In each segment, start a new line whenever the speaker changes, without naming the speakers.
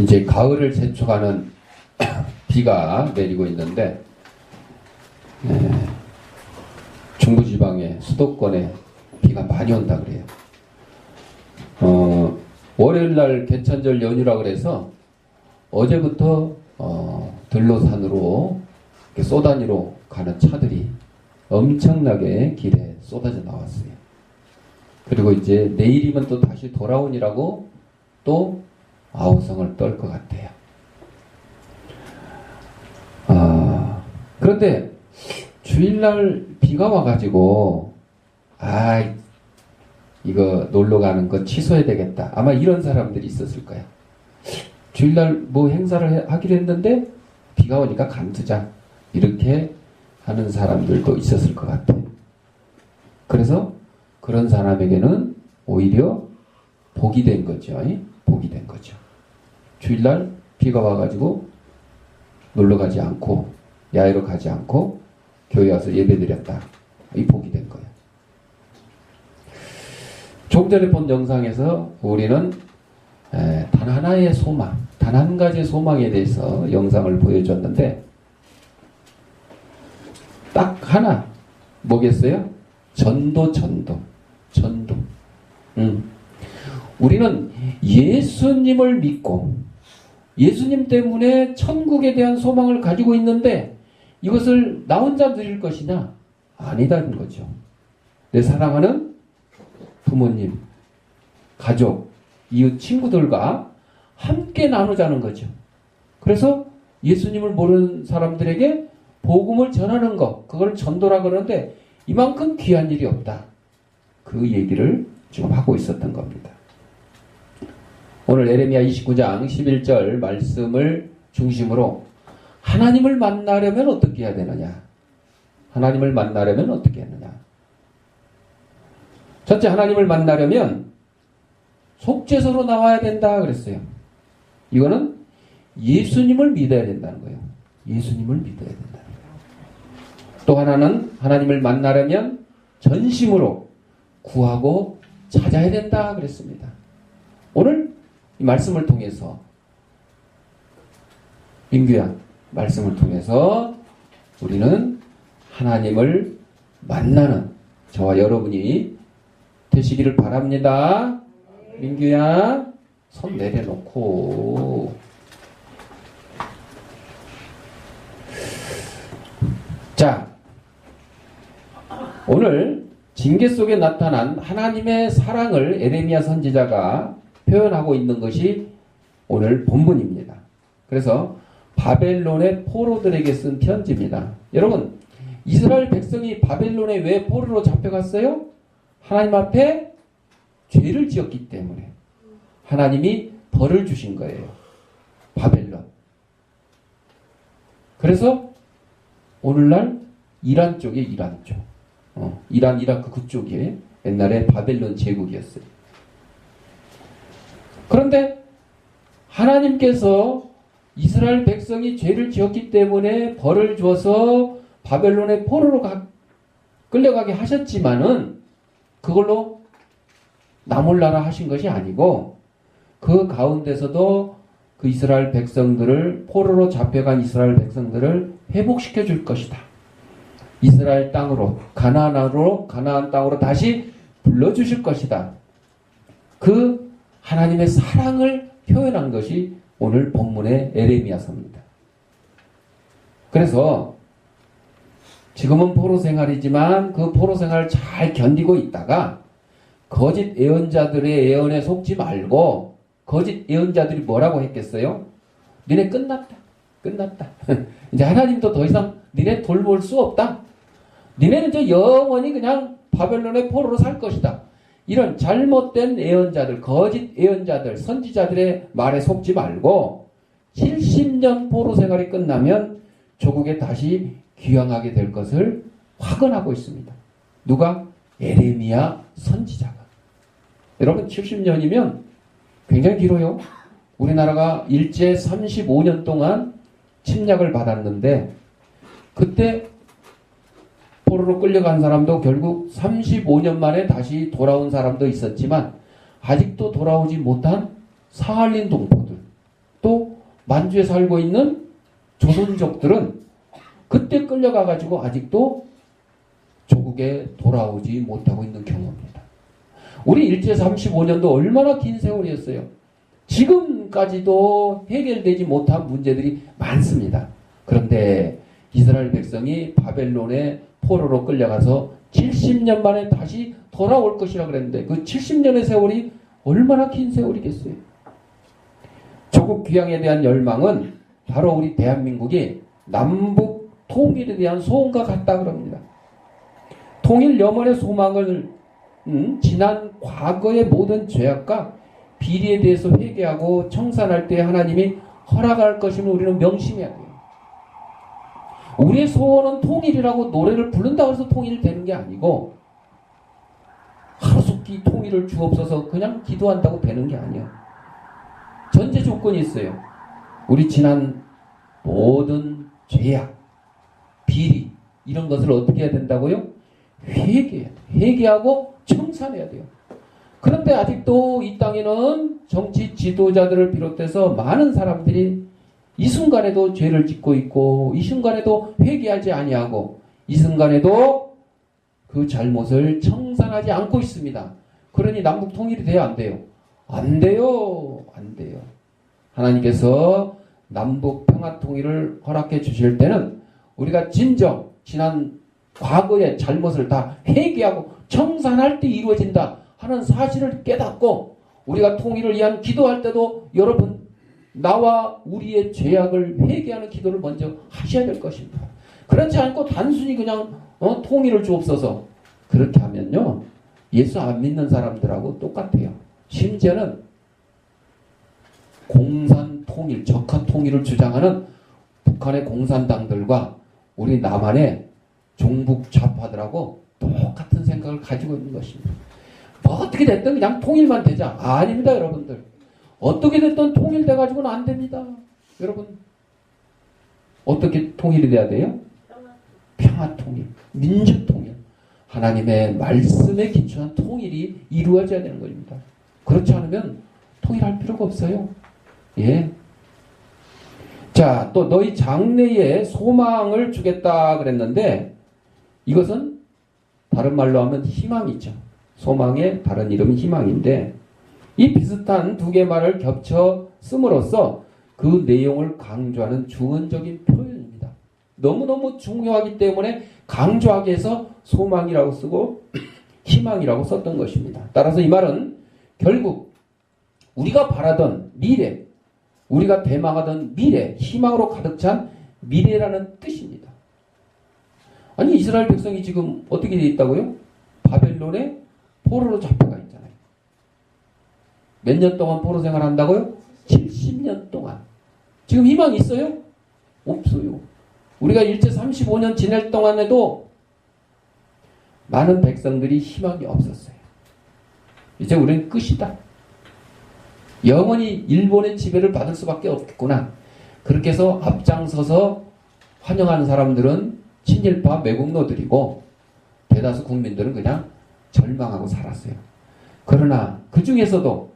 이제 가을을 재촉하는 비가 내리고 있는데, 중부지방의 수도권에 비가 많이 온다 그래요. 월요일날 개천절 연휴라 그래서 어제부터 들로산으로 쏘다니로 가는 차들이 엄청나게 길에 쏟아져 나왔어요. 그리고 이제 내일이면 또 다시 돌아오니라고 또 아우성을 떨 것 같아요. 그런데 주일날 비가 와가지고 이거 놀러 가는 거 취소해야 되겠다. 아마 이런 사람들이 있었을 거야. 주일날 뭐 행사를 하기로 했는데 비가 오니까 간두자. 이렇게 하는 사람들도 있었을 것 같아. 그래서 그런 사람에게는 오히려 복이 된 거죠. 복이 된 거죠. 주일날 비가 와가지고 놀러 가지 않고 야외로 가지 않고 교회 와서 예배드렸다. 이 복이 된 거예요. 조금 전에 본 영상에서 우리는 단 하나의 소망, 단 한 가지의 소망에 대해서 영상을 보여줬는데 딱 하나 뭐겠어요? 전도. 우리는 예수님을 믿고 예수님 때문에 천국에 대한 소망을 가지고 있는데 이것을 나 혼자 누릴 것이냐? 아니다는 거죠. 내 사랑하는 부모님, 가족, 이웃, 친구들과 함께 나누자는 거죠. 그래서 예수님을 모르는 사람들에게 복음을 전하는 것, 그걸 전도라 그러는데 이만큼 귀한 일이 없다. 그 얘기를 지금 하고 있었던 겁니다. 오늘 에레미야 29장 11절 말씀을 중심으로 하나님을 만나려면 어떻게 해야 되느냐? 하나님을 만나려면 어떻게 하느냐? 첫째, 하나님을 만나려면 속죄소로 나와야 된다 그랬어요. 이거는 예수님을 믿어야 된다는 거예요. 예수님을 믿어야 된다는 거예요. 또 하나는 하나님을 만나려면 전심으로 구하고 찾아야 된다 그랬습니다. 오늘 이 말씀을 통해서 민규야 말씀을 통해서 우리는 하나님을 만나는 저와 여러분이 되시기를 바랍니다. 민규야 손 내려놓고 자 오늘 징계 속에 나타난 하나님의 사랑을 에레미야 선지자가 표현하고 있는 것이 오늘 본문입니다. 그래서 바벨론의 포로들에게 쓴 편지입니다. 여러분 이스라엘 백성이 바벨론에 왜 포로로 잡혀갔어요? 하나님 앞에 죄를 지었기 때문에 하나님이 벌을 주신 거예요. 바벨론. 그래서 오늘날 이란 쪽에 이란 쪽. 이란, 이라크 그쪽에 옛날에 바벨론 제국이었어요. 그런데 하나님께서 이스라엘 백성이 죄를 지었기 때문에 벌을 주어서 바벨론의 포로로 끌려가게 하셨지만은 그걸로 나몰라라 하신 것이 아니고 그 가운데서도 그 이스라엘 백성들을 포로로 잡혀간 이스라엘 백성들을 회복시켜 줄 것이다. 이스라엘 땅으로 가나안 땅으로 다시 불러주실 것이다. 그 하나님의 사랑을 표현한 것이 오늘 본문의 에레미야서입니다. 그래서 지금은 포로 생활이지만 그 포로 생활을 잘 견디고 있다가 거짓 예언자들의 예언에 속지 말고 거짓 예언자들이 뭐라고 했겠어요? 니네 끝났다. 이제 하나님도 더 이상 니네 돌볼 수 없다. 니네는 저 영원히 그냥 바벨론의 포로로 살 것이다. 이런 잘못된 예언자들, 거짓 예언자들, 선지자들의 말에 속지 말고 70년 포로 생활이 끝나면 조국에 다시 귀향하게 될 것을 확언하고 있습니다. 누가? 에레미야 선지자가. 여러분 70년이면 굉장히 길어요. 우리나라가 일제 35년 동안 침략을 받았는데 그때 포로로 끌려간 사람도 결국 35년 만에 다시 돌아온 사람도 있었지만 아직도 돌아오지 못한 사할린 동포들 또 만주에 살고 있는 조선족들은 그때 끌려가가지고 아직도 조국에 돌아오지 못하고 있는 경우입니다. 우리 일제 35년도 얼마나 긴 세월이었어요. 지금까지도 해결되지 못한 문제들이 많습니다. 그런데 이스라엘 백성이 바벨론의 포로로 끌려가서 70년 만에 다시 돌아올 것이라 그랬는데 그 70년의 세월이 얼마나 긴 세월이겠어요. 조국 귀향에 대한 열망은 바로 우리 대한민국이 남북 통일에 대한 소원과 같다 그럽니다. 통일 염원의 소망을 지난 과거의 모든 죄악과 비리에 대해서 회개하고 청산할 때 하나님이 허락할 것임을 우리는 명심해야 돼요. 우리의 소원은 통일이라고 노래를 부른다고 해서 통일이 되는 게 아니고 하루속히 통일을 주옵소서 그냥 기도한다고 되는 게 아니에요. 전제 조건이 있어요. 우리 지난 모든 죄악, 비리 이런 것을 어떻게 해야 된다고요? 회개해야 돼요. 회개하고 청산해야 돼요. 그런데 아직도 이 땅에는 정치 지도자들을 비롯해서 많은 사람들이 이 순간에도 죄를 짓고 있고 이 순간에도 회개하지 아니하고 이 순간에도 그 잘못을 청산하지 않고 있습니다. 그러니 남북 통일이 돼야 안 돼요? 안 돼요. 안 돼요. 하나님께서 남북 평화 통일을 허락해 주실 때는 우리가 진정 지난 과거의 잘못을 다 회개하고 청산할 때 이루어진다 하는 사실을 깨닫고 우리가 통일을 위한 기도할 때도 여러분 나와 우리의 죄악을 회개하는 기도를 먼저 하셔야 될 것입니다. 그렇지 않고 단순히 그냥 통일을 주옵소서 그렇게 하면요 예수 안 믿는 사람들하고 똑같아요. 심지어는 공산 통일, 적화 통일을 주장하는 북한의 공산당들과 우리 남한의 종북 좌파들하고 똑같은 생각을 가지고 있는 것입니다. 뭐 어떻게 됐든 그냥 통일만 되자. 아닙니다, 여러분들. 어떻게 됐든 통일돼가지고는 안 됩니다. 여러분, 어떻게 통일이 돼야 돼요? 평화 통일, 민주 통일. 하나님의 말씀에 기초한 통일이 이루어져야 되는 것입니다. 그렇지 않으면 통일할 필요가 없어요. 예. 자, 또 너희 장래에 소망을 주겠다 그랬는데 이것은 다른 말로 하면 희망이죠. 소망의 다른 이름은 희망인데 이 비슷한 두 개 말을 겹쳐 씀으로써 그 내용을 강조하는 주어적인 표현입니다. 너무너무 중요하기 때문에 강조하기 위해서 소망이라고 쓰고 희망이라고 썼던 것입니다. 따라서 이 말은 결국 우리가 바라던 미래, 우리가 대망하던 미래, 희망으로 가득 찬 미래라는 뜻입니다. 아니 이스라엘 백성이 지금 어떻게 되어 있다고요? 바벨론의 포로로 잡혀가 있잖아요. 몇 년 동안 포로 생활한다고요? 70년 동안. 지금 희망이 있어요? 없어요. 우리가 일제 35년 지낼 동안에도 많은 백성들이 희망이 없었어요. 이제 우리는 끝이다. 영원히 일본의 지배를 받을 수밖에 없겠구나. 그렇게 해서 앞장서서 환영하는 사람들은 친일파 매국노들이고 대다수 국민들은 그냥 절망하고 살았어요. 그러나 그 중에서도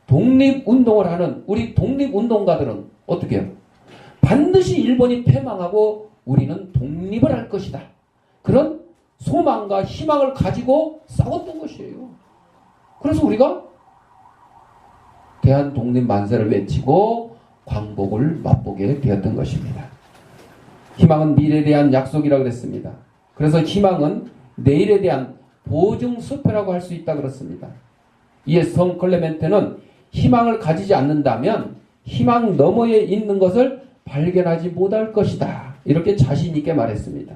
독립운동을 하는 우리 독립운동가들은 어떻게 해요? 반드시 일본이 패망하고 우리는 독립을 할 것이다. 그런 소망과 희망을 가지고 싸웠던 것이에요. 그래서 우리가 대한 독립 만세를 외치고 광복을 맛보게 되었던 것입니다. 희망은 미래에 대한 약속이라고 그랬습니다. 그래서 희망은 내일에 대한 보증 수표라고 할 수 있다 그렇습니다. 이에 성 클레멘테는 희망을 가지지 않는다면 희망 너머에 있는 것을 발견하지 못할 것이다. 이렇게 자신 있게 말했습니다.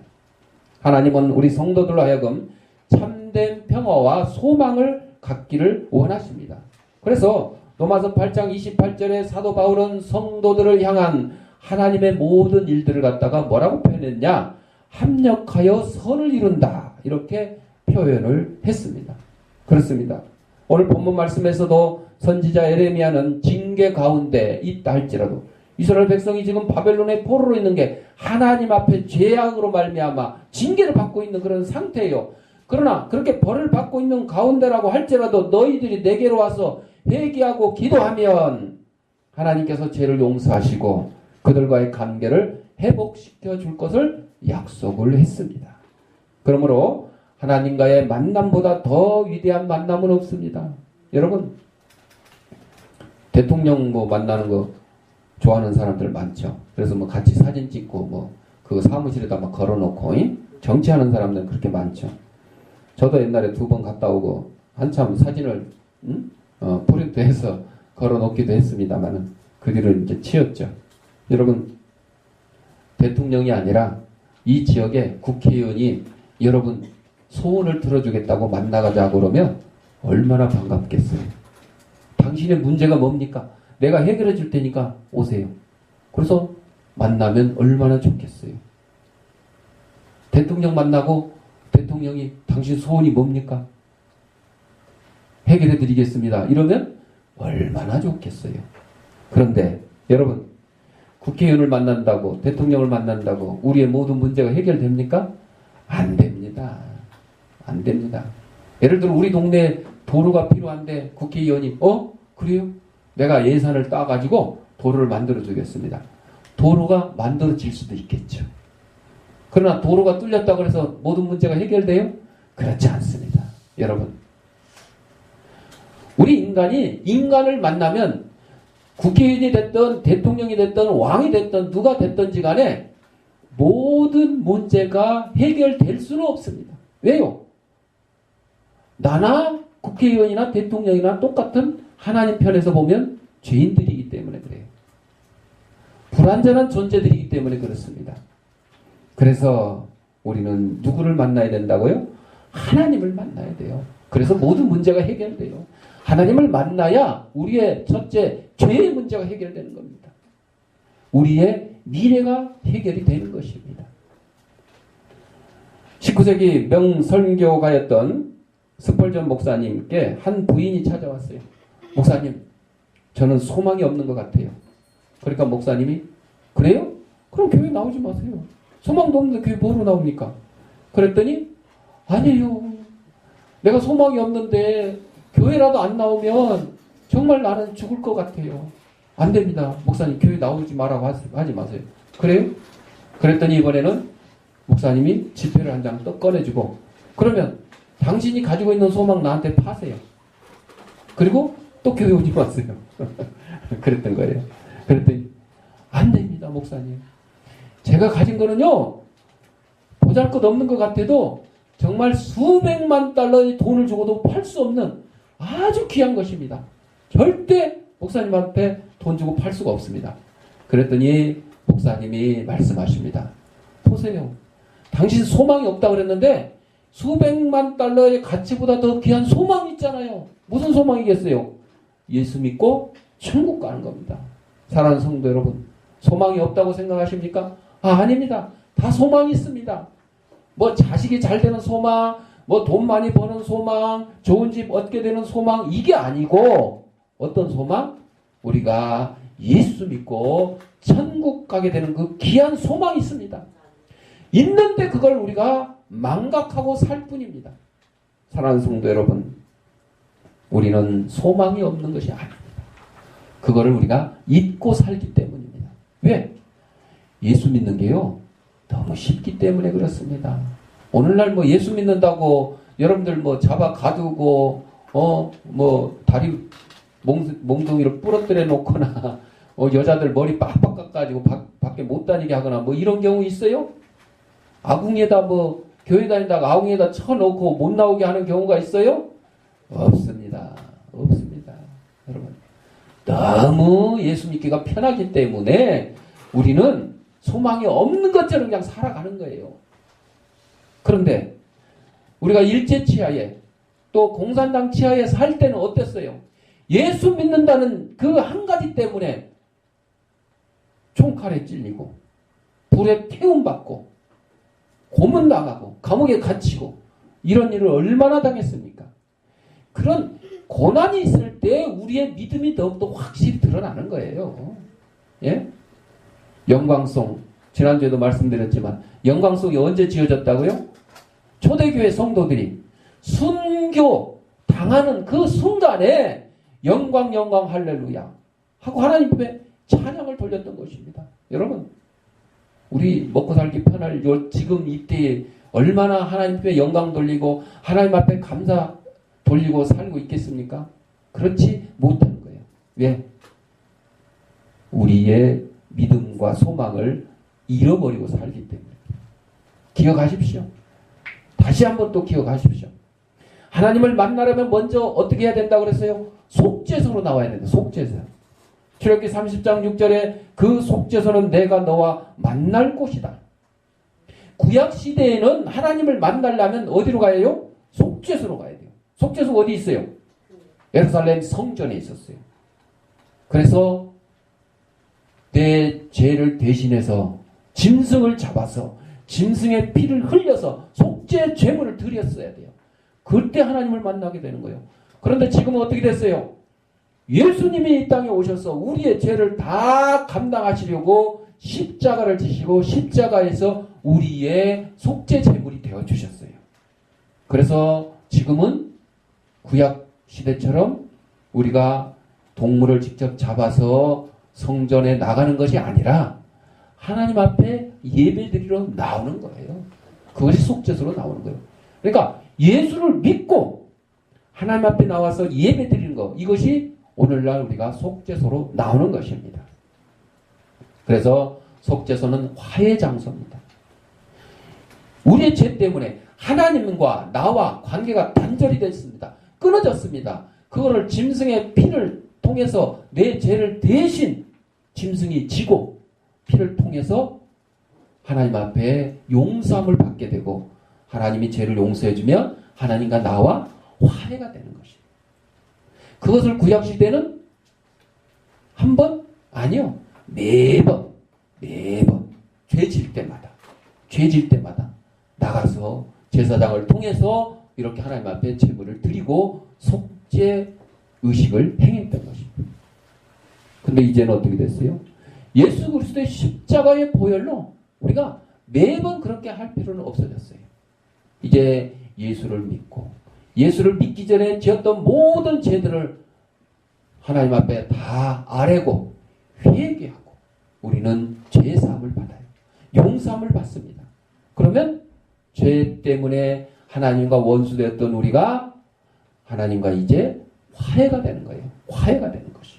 하나님은 우리 성도들로 하여금 참된 평화와 소망을 갖기를 원하십니다. 그래서 로마서 8장 28절에 사도 바울은 성도들을 향한 하나님의 모든 일들을 갖다가 뭐라고 표현했냐? 합력하여 선을 이룬다. 이렇게 표현을 했습니다. 그렇습니다. 오늘 본문 말씀에서도 선지자 에레미야는 징계 가운데 있다 할지라도 이스라엘 백성이 지금 바벨론의 포로로 있는 게 하나님 앞에 죄악으로 말미암아 징계를 받고 있는 그런 상태예요. 그러나 그렇게 벌을 받고 있는 가운데라고 할지라도 너희들이 내게로 와서 회개하고 기도하면 하나님께서 죄를 용서하시고 그들과의 관계를 회복시켜 줄 것을 약속을 했습니다. 그러므로 하나님과의 만남보다 더 위대한 만남은 없습니다. 여러분, 대통령 뭐 만나는 거 좋아하는 사람들 많죠. 그래서 뭐 같이 사진 찍고 뭐 그 사무실에다 막 걸어놓고 정치하는 사람들은 그렇게 많죠. 저도 옛날에 2번 갔다 오고 한참 사진을 프린트해서 걸어놓기도 했습니다만은 그 뒤로 이제 치웠죠. 여러분, 대통령이 아니라 이 지역의 국회의원이 여러분 소원을 들어주겠다고 만나가자고 그러면 얼마나 반갑겠어요. 당신의 문제가 뭡니까? 내가 해결해 줄 테니까 오세요. 그래서 만나면 얼마나 좋겠어요. 대통령 만나고 대통령이 당신 소원이 뭡니까? 해결해 드리겠습니다. 이러면 얼마나 좋겠어요. 그런데 여러분, 국회의원을 만난다고 대통령을 만난다고 우리의 모든 문제가 해결됩니까? 안 됩니다. 안 됩니다. 예를 들어 우리 동네에 도로가 필요한데 국회의원이 그래요? 내가 예산을 따가지고 도로를 만들어 주겠습니다. 도로가 만들어질 수도 있겠죠. 그러나 도로가 뚫렸다고 해서 모든 문제가 해결돼요? 그렇지 않습니다. 여러분, 우리 인간을 만나면 국회의원이 됐든 대통령이 됐든 왕이 됐든 누가 됐든지 간에 모든 문제가 해결될 수는 없습니다. 왜요? 나나 국회의원이나 대통령이나 똑같은 하나님 편에서 보면 죄인들이기 때문에 그래요. 불완전한 존재들이기 때문에 그렇습니다. 그래서 우리는 누구를 만나야 된다고요? 하나님을 만나야 돼요. 그래서 모든 문제가 해결돼요. 하나님을 만나야 우리의 첫째 죄의 문제가 해결되는 겁니다. 우리의 미래가 해결이 되는 것입니다. 19세기 명설교가였던 스펄전 목사님께 한 부인이 찾아왔어요. 목사님, 저는 소망이 없는 것 같아요. 그러니까 목사님이, 그래요? 그럼 교회 나오지 마세요. 소망도 없는데 교회 뭐로 나옵니까? 그랬더니, 아니에요. 내가 소망이 없는데 교회라도 안 나오면 정말 나는 죽을 것 같아요. 안 됩니다. 목사님, 교회 나오지 말라고 하지 마세요. 그래요? 그랬더니 이번에는 목사님이 지폐를 한 장 떡 꺼내주고, 그러면 당신이 가지고 있는 소망 나한테 파세요. 그리고 또 교회 오지 마세요. 그랬던 거예요. 그랬더니 안 됩니다, 목사님. 제가 가진 거는요, 보잘것없는 것 같아도 정말 수백만 달러의 돈을 주고도 팔 수 없는 아주 귀한 것입니다. 절대 목사님한테 돈 주고 팔 수가 없습니다. 그랬더니 목사님이 말씀하십니다. 보세요. 당신 소망이 없다고 그랬는데 수백만 달러의 가치보다 더 귀한 소망이 있잖아요. 무슨 소망이겠어요? 예수 믿고 천국 가는 겁니다. 사랑하는 성도 여러분, 소망이 없다고 생각하십니까? 아닙니다. 다 소망이 있습니다. 뭐 자식이 잘 되는 소망, 뭐 돈 많이 버는 소망, 좋은 집 얻게 되는 소망, 이게 아니고 어떤 소망? 우리가 예수 믿고 천국 가게 되는 그 귀한 소망이 있습니다. 있는데 그걸 우리가 망각하고 살 뿐입니다. 사랑하는 성도 여러분, 우리는 소망이 없는 것이 아닙니다. 그거를 우리가 잊고 살기 때문입니다. 왜? 예수 믿는 게요, 너무 쉽기 때문에 그렇습니다. 오늘날 뭐 예수 믿는다고 여러분들 뭐 잡아 가두고 뭐 다리 몽둥이를 부러뜨려 놓거나 여자들 머리 빡빡 깎아가지고 밖에 못 다니게 하거나 뭐 이런 경우 있어요? 아궁이에다 뭐 교회 다니다가 아궁이에다 쳐놓고 못 나오게 하는 경우가 있어요? 없습니다. 없습니다. 여러분, 너무 예수 믿기가 편하기 때문에 우리는 소망이 없는 것처럼 그냥 살아가는 거예요. 그런데 우리가 일제 치하에 또 공산당 치하에 살 때는 어땠어요? 예수 믿는다는 그 한 가지 때문에 총칼에 찔리고 불에 태움받고 고문당하고 감옥에 갇히고 이런 일을 얼마나 당했습니까? 그런 고난이 있을 때 우리의 믿음이 더욱더 확실히 드러나는 거예요. 예? 영광송, 지난주에도 말씀드렸지만 영광송이 언제 지어졌다고요? 초대교회 성도들이 순교 당하는 그 순간에 영광 영광 할렐루야 하고 하나님 앞에 찬양을 돌렸던 것입니다. 여러분, 우리 먹고 살기 편할 요 지금 이때에 얼마나 하나님 앞에 영광 돌리고 하나님 앞에 감사 돌리고 살고 있겠습니까? 그렇지 못하는 거예요. 왜? 우리의 믿음과 소망을 잃어버리고 살기 때문에. 기억하십시오. 다시 한번 또 기억하십시오. 하나님을 만나려면 먼저 어떻게 해야 된다고 그랬어요? 속죄소로 나와야 된다. 속죄소. 출애굽기 30장 6절에 그 속죄소는 내가 너와 만날 곳이다. 구약 시대에는 하나님을 만나려면 어디로 가야 해요? 속죄소로 가야 돼요. 속죄소가 어디 있어요? 예루살렘 성전에 있었어요. 그래서 내 죄를 대신해서 짐승을 잡아서 짐승의 피를 흘려서 속죄 제물을 드렸어야 돼요. 그때 하나님을 만나게 되는 거예요. 그런데 지금은 어떻게 됐어요? 예수님이 이 땅에 오셔서 우리의 죄를 다 감당하시려고 십자가를 지시고 십자가에서 우리의 속죄 제물이 되어 주셨어요. 그래서 지금은 구약 시대처럼 우리가 동물을 직접 잡아서 성전에 나가는 것이 아니라 하나님 앞에 예배드리러 나오는 거예요. 그것이 속죄소로 나오는 거예요. 그러니까 예수를 믿고 하나님 앞에 나와서 예배드리는 것, 이것이 오늘날 우리가 속죄소로 나오는 것입니다. 그래서 속죄소는 화해 장소입니다. 우리의 죄 때문에 하나님과 나와 관계가 단절이 됐습니다. 끊어졌습니다. 그거를 짐승의 피를 통해서 내 죄를 대신 짐승이 지고 피를 통해서 하나님 앞에 용서함을 받게 되고 하나님이 죄를 용서해주면 하나님과 나와 화해가 되는 것입니다. 그것을 구약시대는 한 번? 아니요. 매번 죄 질 때마다 나가서 제사장을 통해서 이렇게 하나님 앞에 제물을 드리고 속죄 의식을 행했던 것입니다. 근데 이제는 어떻게 됐어요? 예수 그리스도의 십자가의 보혈로 우리가 매번 그렇게 할 필요는 없어졌어요. 이제 예수를 믿고 예수를 믿기 전에 지었던 모든 죄들을 하나님 앞에 다 아뢰고 회개하고 우리는 죄사함을 받아요. 용서함을 받습니다. 그러면 죄 때문에 하나님과 원수되었던 우리가 하나님과 이제 화해가 되는 거예요. 화해가 되는 것이.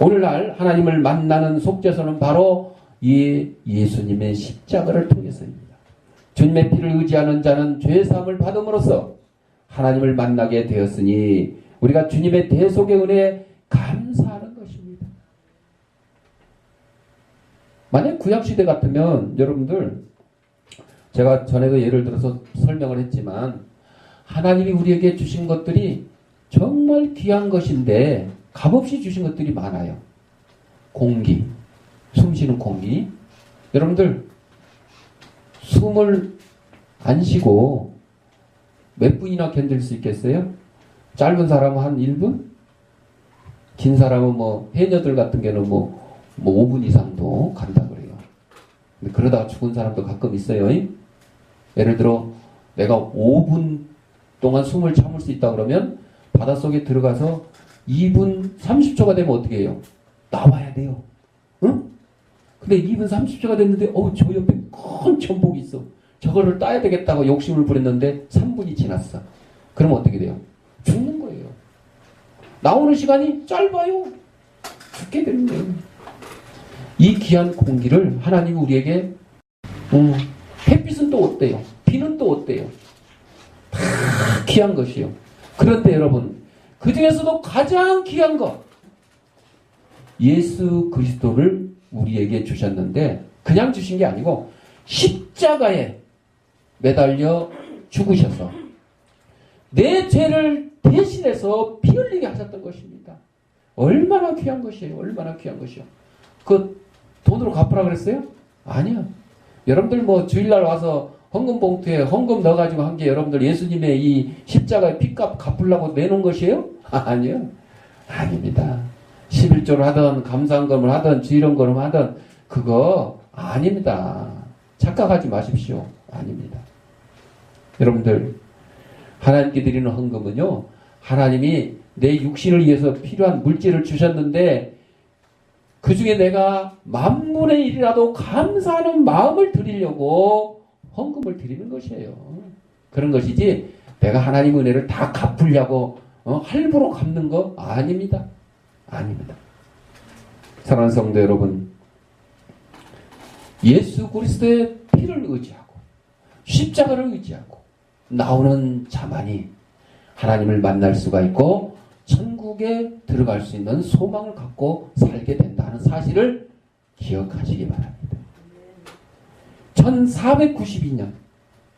오늘날 하나님을 만나는 속죄소는 바로 이 예수님의 십자가를 통해서입니다. 주님의 피를 의지하는 자는 죄사함을 받음으로써 하나님을 만나게 되었으니 우리가 주님의 대속의 은혜에 감사하는 것입니다. 만약 구약시대 같으면 여러분들 제가 전에도 예를 들어서 설명을 했지만 하나님이 우리에게 주신 것들이 정말 귀한 것인데 값없이 주신 것들이 많아요. 공기, 숨 쉬는 공기. 여러분들 숨을 안 쉬고 몇 분이나 견딜 수 있겠어요? 짧은 사람은 한 1분? 긴 사람은 해녀들 같은 경우는 5분 이상도 간다 그래요. 근데 그러다가 죽은 사람도 가끔 있어요. 예를 들어 내가 5분 동안 숨을 참을 수 있다 그러면 바닷속에 들어가서 2분 30초가 되면 어떻게 해요? 나와야 돼요. 응? 근데 2분 30초가 됐는데 저 옆에 큰 전복이 있어. 저거를 따야 되겠다고 욕심을 부렸는데 3분이 지났어. 그럼 어떻게 돼요? 죽는 거예요. 나오는 시간이 짧아요. 죽게 되는 거예요. 이 귀한 공기를 하나님이 우리에게 햇빛은 또 어때요? 비는 또 어때요? 다 귀한 것이요. 그런데 여러분 그 중에서도 가장 귀한 것 예수 그리스도를 우리에게 주셨는데 그냥 주신 게 아니고 십자가에 매달려 죽으셔서 내 죄를 대신해서 피 흘리게 하셨던 것입니다. 얼마나 귀한 것이에요. 얼마나 귀한 것이요. 그 돈으로 갚으라 그랬어요? 아니요. 여러분들 주일날 와서 헌금 봉투에 헌금 넣어가지고 한 게 여러분들 예수님의 이 십자가의 피값 갚으려고 내놓은 것이에요? 아니요. 아닙니다. 11조를 하든 감사헌금을 하든 주일헌금을 하든 그거 아닙니다. 착각하지 마십시오. 아닙니다. 여러분들 하나님께 드리는 헌금은요 하나님이 내 육신을 위해서 필요한 물질을 주셨는데 그 중에 내가 만분의 1이라도 감사하는 마음을 드리려고 헌금을 드리는 것이에요. 그런 것이지 내가 하나님 은혜를 다 갚으려고 할부로 갚는 거 아닙니다. 아닙니다. 사랑하는 성도 여러분, 예수 그리스도의 피를 의지하고 십자가를 의지하고 나오는 자만이 하나님을 만날 수가 있고 천국에 들어갈 수 있는 소망을 갖고 살게 된다는 사실을 기억하시기 바랍니다. 1492년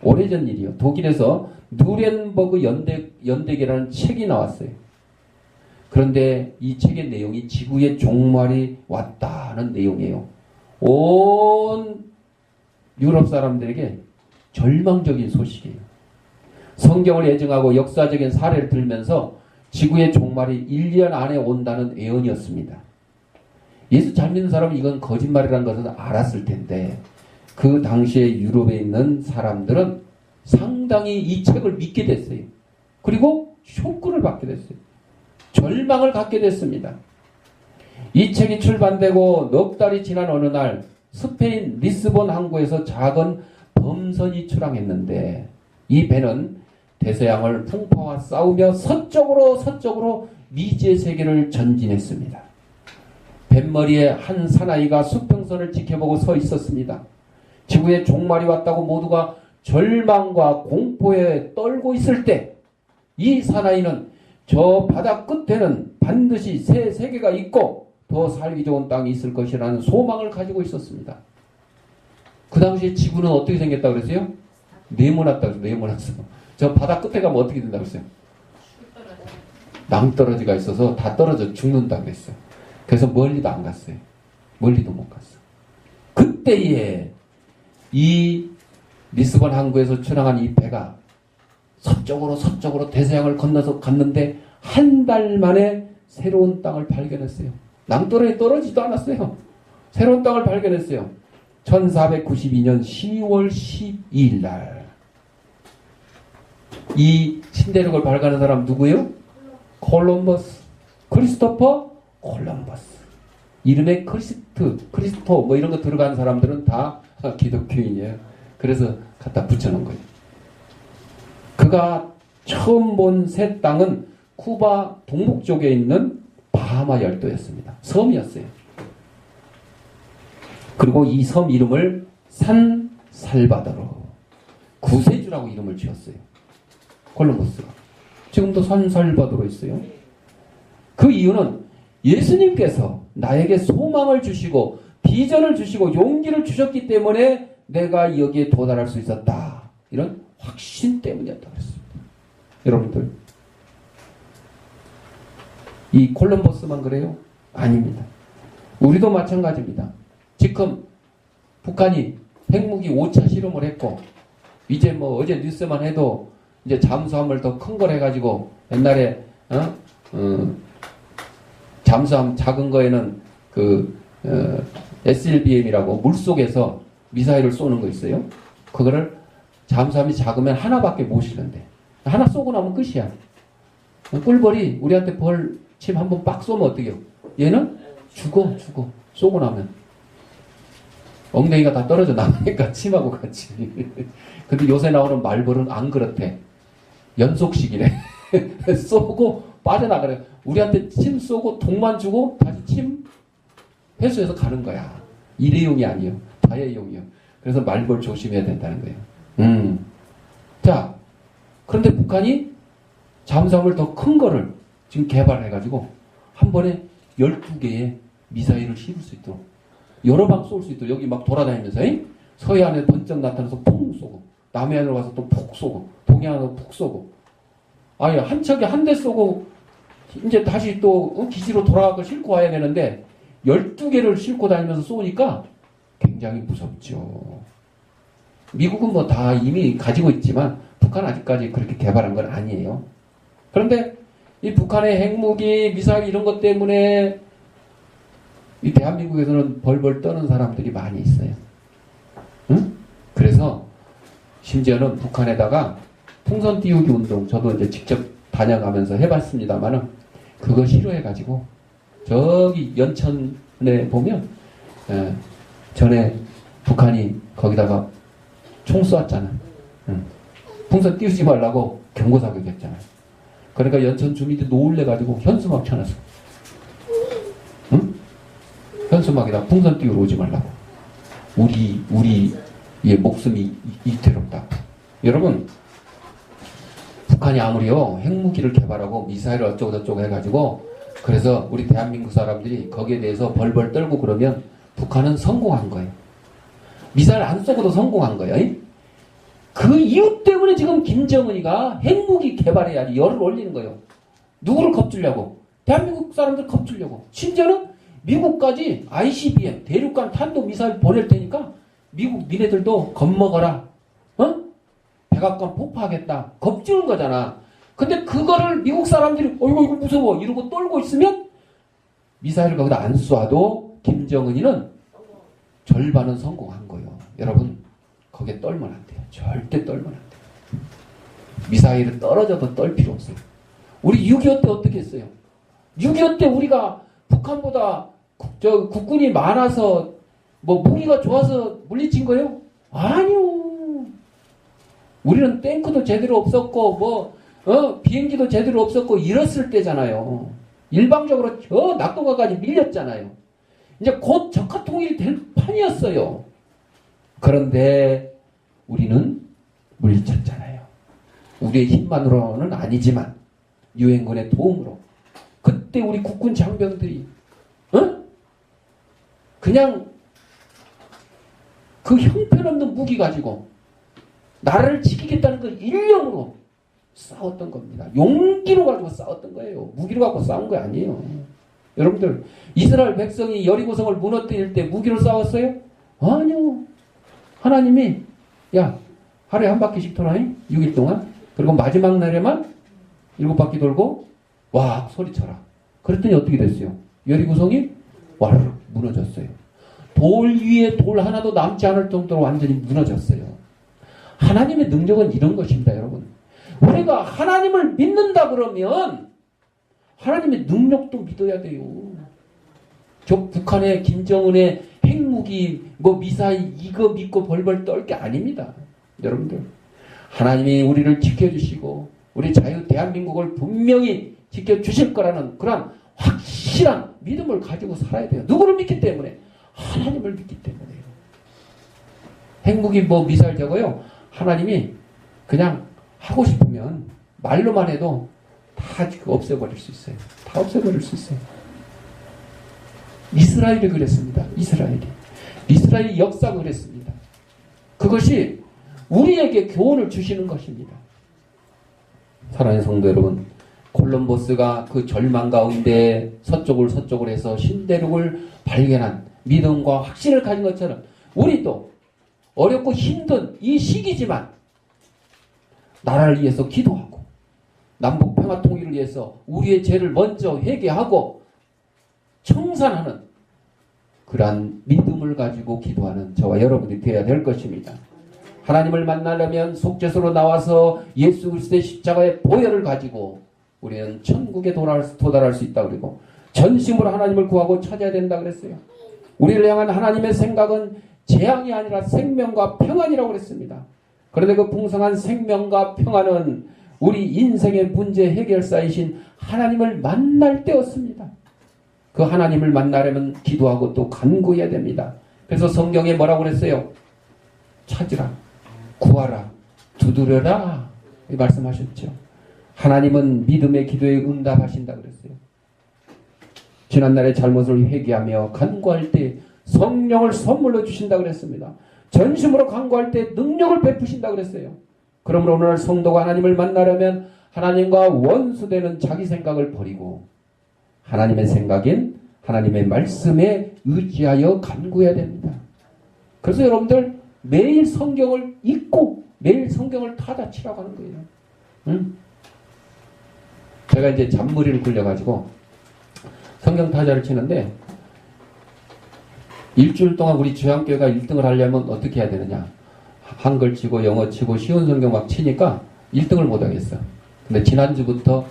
오래전 일이요. 독일에서 누렌버그 연대기라는 책이 나왔어요. 그런데 이 책의 내용이 지구의 종말이 왔다는 내용이에요. 온 유럽 사람들에게 절망적인 소식이에요. 성경을 예증하고 역사적인 사례를 들면서 지구의 종말이 1년 안에 온다는 예언이었습니다. 예수 잘 믿는 사람은 이건 거짓말이라는 것을 알았을 텐데 그 당시에 유럽에 있는 사람들은 상당히 이 책을 믿게 됐어요. 그리고 쇼크를 받게 됐어요. 절망을 갖게 됐습니다. 이 책이 출판되고 넉 달이 지난 어느 날 스페인 리스본 항구에서 작은 범선이 출항했는데 이 배는 대서양을 풍파와 싸우며 서쪽으로 미지의 세계를 전진했습니다. 뱃머리에 한 사나이가 수평선을 지켜보고 서 있었습니다. 지구의 종말이 왔다고 모두가 절망과 공포에 떨고 있을 때 이 사나이는 저 바다 끝에는 반드시 새 세계가 있고 더 살기 좋은 땅이 있을 것이라는 소망을 가지고 있었습니다. 그 당시에 지구는 어떻게 생겼다고 그랬어요? 네모났다고 그랬어요. 네모났어. 저 바다 끝에 가면 어떻게 된다고 그랬어요? 낭떠러지가 있어서 다 떨어져 죽는다고 그랬어요. 그래서 멀리도 안 갔어요. 멀리도 못 갔어. 그때에 이 리스본 항구에서 출항한 이 배가 서쪽으로 대서양을 건너서 갔는데 한 달 만에 새로운 땅을 발견했어요. 낭떠러지 떨어지도 않았어요. 새로운 땅을 발견했어요. 1492년 10월 12일 날. 이 신대륙을 발견한 사람 누구예요? 콜럼버스. 크리스토퍼 콜럼버스. 이름에 크리스토 뭐 이런 거 들어간 사람들은 다 기독교인이에요. 그래서 갖다 붙여놓은 거예요. 그가 처음 본 새 땅은 쿠바 동북쪽에 있는 바하마 열도였습니다. 섬이었어요. 그리고 이 섬 이름을 산 살바도르 구세주라고 이름을 지었어요. 콜럼버스가. 지금도 산 살바도르 있어요. 그 이유는 예수님께서 나에게 소망을 주시고 비전을 주시고 용기를 주셨기 때문에 내가 여기에 도달할 수 있었다. 이런 확신 때문이었다고 했습니다. 여러분들, 이 콜럼버스만 그래요? 아닙니다. 우리도 마찬가지입니다. 지금 북한이 핵무기 5차 실험을 했고 이제 뭐 어제 뉴스만 해도 이제 잠수함을 더 큰 걸 해가지고 옛날에 잠수함 작은 거에는 SLBM이라고 물속에서 미사일을 쏘는 거 있어요. 그거를 잠수함이 작으면 하나밖에 못 실는데 하나 쏘고 나면 끝이야. 꿀벌이 우리한테 벌침 한번 빡 쏘면 어떡해요? 얘는 죽어. 쏘고 나면 엉덩이가 다 떨어져 나가니까 침하고 같이. 근데 요새 나오는 말벌은 안 그렇대. 연속식이래. 쏘고 빠져나가래. 우리한테 침 쏘고 독만 주고 다시 침 회수해서 가는 거야. 일회용이 아니에요. 다회용이요. 그래서 말벌 조심해야 된다는 거예요. 자, 그런데 북한이 잠수함을 더 큰 거를 지금 개발해가지고 한 번에 12개의 미사일을 씹을 수 있도록 여러 방 쏠 수 있도록 여기 막 돌아다니면서 서해안에 번쩍 나타나서 퐁 쏘고 남해안으로 가서 또 푹 쏘고 동해안으로 푹 쏘고 아니 한 척에 한 대 쏘고 이제 다시 또 기지로 돌아가고 싣고 와야 되는데 12개를 싣고 다니면서 쏘니까 굉장히 무섭죠. 미국은 뭐 다 이미 가지고 있지만 북한은 아직까지 그렇게 개발한 건 아니에요. 그런데 이 북한의 핵무기, 미사일 이런 것 때문에 이 대한민국에서는 벌벌 떠는 사람들이 많이 있어요. 응? 그래서 심지어는 북한에다가 풍선 띄우기 운동, 저도 이제 직접 다녀가면서 해봤습니다만은 그거 싫어해가지고 저기 연천에 보면 전에 북한이 거기다가 총 쏘았잖아. 풍선 띄우지 말라고 경고사격했잖아요. 그러니까 연천 주민들이 놀래가지고 현수막 쳐놨어. 응? 현수막에다 풍선 띄우러 오지 말라고. 우리의 목숨이 이태롭다. 여러분, 북한이 아무리요 핵무기를 개발하고 미사일을 어쩌고 저쩌고 해가지고 그래서 우리 대한민국 사람들이 거기에 대해서 벌벌 떨고 그러면 북한은 성공한 거예요. 미사일 안 쏘고도 성공한 거예요. 그 이유 때문에 지금 김정은이가 핵무기 개발해야지 열을 올리는 거예요. 누구를 겁주려고? 대한민국 사람들 겁주려고. 심지어는 미국까지 ICBM 대륙간 탄도 미사일 보낼 테니까 미국 니네들도 겁먹어라. 백악관 폭파하겠다. 겁주는 거잖아. 근데 그거를 미국 사람들이 어이구 이거 무서워 이러고 떨고 있으면 미사일을 거기다 안 쏴도 김정은이는 절반은 성공한 거예요. 여러분 거기에 떨면 안 돼요. 절대 떨면 안 돼요. 미사일은 떨어져도 떨 필요 없어요. 우리 6.25 때 어떻게 했어요? 6.25 때 우리가 북한보다 국군이 많아서 뭐 무기가 좋아서 물리친 거예요? 아니요. 우리는 탱크도 제대로 없었고 비행기도 제대로 없었고 이랬을 때잖아요. 일방적으로 저 낙동강까지 밀렸잖아요. 이제 곧 적화 통일이 될 판이었어요. 그런데 우리는 물리쳤잖아요. 우리의 힘만으로는 아니지만 유엔군의 도움으로 그때 우리 국군 장병들이 그냥 그 형편없는 무기 가지고 나라를 지키겠다는 그 일념으로 싸웠던 겁니다. 용기로 가지고 싸웠던 거예요. 무기로 갖고 싸운 거 아니에요. 여러분들 이스라엘 백성이 여리고성을 무너뜨릴 때 무기로 싸웠어요? 아니요. 하나님이 야 하루에 한 바퀴씩 돌아 6일 동안 그리고 마지막 날에만 7바퀴 돌고 와 소리쳐라. 그랬더니 어떻게 됐어요? 여리고성이 와르르 무너졌어요. 돌 위에 돌 하나도 남지 않을 정도로 완전히 무너졌어요. 하나님의 능력은 이런 것입니다. 여러분 우리가 하나님을 믿는다 그러면 하나님의 능력도 믿어야 돼요. 저 북한의 김정은의 핵무기 미사일 이거 믿고 벌벌 떨 게 아닙니다. 여러분들 하나님이 우리를 지켜주시고 우리 자유 대한민국을 분명히 지켜주실 거라는 그런 확실한 믿음을 가지고 살아야 돼요. 누구를 믿기 때문에? 하나님을 믿기 때문에요. 핵무기 미사일 저거요 하나님이 그냥 하고 싶으면 말로만 해도 다 없애버릴 수 있어요. 다 없애버릴 수 있어요. 이스라엘이 그랬습니다. 이스라엘이 역사가 그랬습니다. 그것이 우리에게 교훈을 주시는 것입니다. 사랑하는 성도 여러분, 콜럼버스가 그 절망 가운데 서쪽을 해서 신대륙을 발견한 믿음과 확신을 가진 것처럼 우리도 어렵고 힘든 이 시기지만 나라를 위해서 기도하고 남북 평화 통일을 위해서 우리의 죄를 먼저 회개하고 청산하는 그러한 믿음을 가지고 기도하는 저와 여러분이 되어야 될 것입니다. 하나님을 만나려면 속죄소로 나와서 예수 그리스도의 십자가의 보혈을 가지고 우리는 천국에 도달할 수 있다고 그리고 전심으로 하나님을 구하고 찾아야 된다 그랬어요. 우리를 향한 하나님의 생각은 재앙이 아니라 생명과 평안이라고 그랬습니다. 그런데 그 풍성한 생명과 평안은 우리 인생의 문제 해결사이신 하나님을 만날 때였습니다. 그 하나님을 만나려면 기도하고 또 간구해야 됩니다. 그래서 성경에 뭐라고 그랬어요? 찾으라, 구하라, 두드려라 말씀하셨죠. 하나님은 믿음의 기도에 응답하신다 그랬어요. 지난날의 잘못을 회개하며 간구할 때 성령을 선물로 주신다 그랬습니다. 전심으로 간구할 때 능력을 베푸신다 그랬어요. 그러므로 오늘 성도가 하나님을 만나려면 하나님과 원수되는 자기 생각을 버리고 하나님의 생각인 하나님의 말씀에 의지하여 간구해야 됩니다. 그래서 여러분들 매일 성경을 읽고 매일 성경을 타자치라고 하는 거예요. 응? 제가 이제 잔머리를 굴려가지고 성경 타자를 치는데 일주일 동안 우리 주양교회가 1등을 하려면 어떻게 해야 되느냐. 한글 치고 영어 치고 쉬운 성경 막 치니까 1등을 못 하겠어. 근데 지지난주부터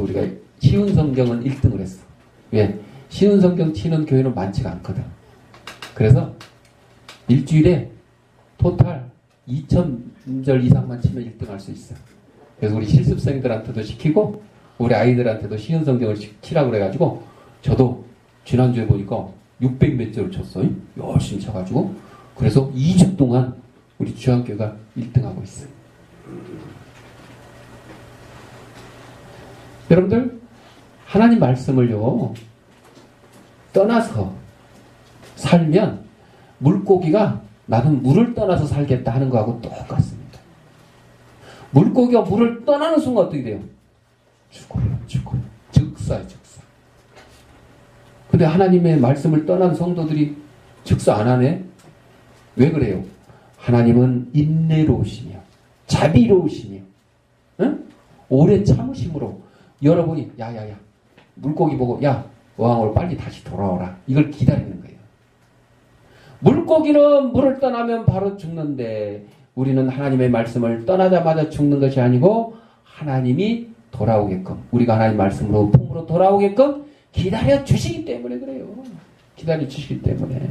우리가 쉬운 성경은 1등을 했어. 왜? 쉬운 성경 치는 교회는 많지가 않거든. 그래서 일주일에 토탈 2000절 이상만 치면 1등 할 수 있어. 그래서 우리 실습생들한테도 시키고 우리 아이들한테도 쉬운 성경을 치라고 그래가지고 저도 지난주에 보니까 600 몇 절을 쳤어요. 열심히 쳐가지고. 그래서 2주 동안 우리 주한교회가 1등하고 있어요. 여러분들 하나님 말씀을요 떠나서 살면 물고기가 나는 물을 떠나서 살겠다 하는 거하고 똑같습니다. 물고기가 물을 떠나는 순간 어떻게 돼요? 죽어요. 즉사예요. 즉사. 근데 하나님의 말씀을 떠난 성도들이 즉사 안 하네? 왜 그래요? 하나님은 인내로우시며 자비로우시며 응? 오래 참으심으로 여러분이 야야야 물고기 보고 야 어항으로 빨리 다시 돌아오라 이걸 기다리는 거예요. 물고기는 물을 떠나면 바로 죽는데 우리는 하나님의 말씀을 떠나자마자 죽는 것이 아니고 하나님이 돌아오게끔 우리가 하나님 말씀으로 품으로 돌아오게끔 기다려 주시기 때문에 그래요. 기다려 주시기 때문에.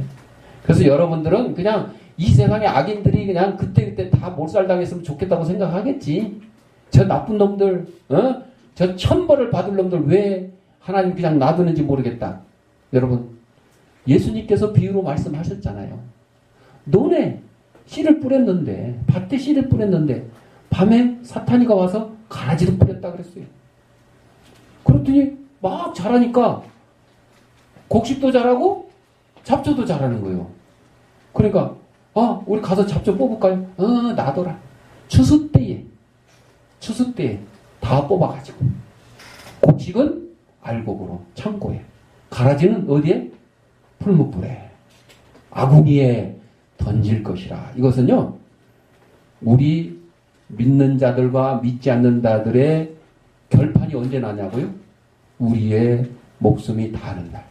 그래서 여러분들은 그냥 이 세상의 악인들이 그냥 그때그때 다 몰살당했으면 좋겠다고 생각하겠지. 저 나쁜 놈들 저 천벌을 받을 놈들 왜 하나님 그냥 놔두는지 모르겠다. 여러분 예수님께서 비유로 말씀하셨잖아요. 논에 씨를 뿌렸는데 밭에 씨를 뿌렸는데 밤에 사탄이가 와서 가라지도 뿌렸다 그랬어요. 그랬더니 막 자라니까 곡식도 자라고 잡초도 자라는 거예요. 그러니까 우리 가서 잡초 뽑을까요? 놔둬라. 추수 때에 다 뽑아가지고 곡식은 알곡으로 창고에 가라지는 어디에? 풀무불에 아궁이에 던질 것이라. 이것은요 우리 믿는 자들과 믿지 않는 자들의 결판이 언제 나냐고요? 우리의 목숨이 다하는 날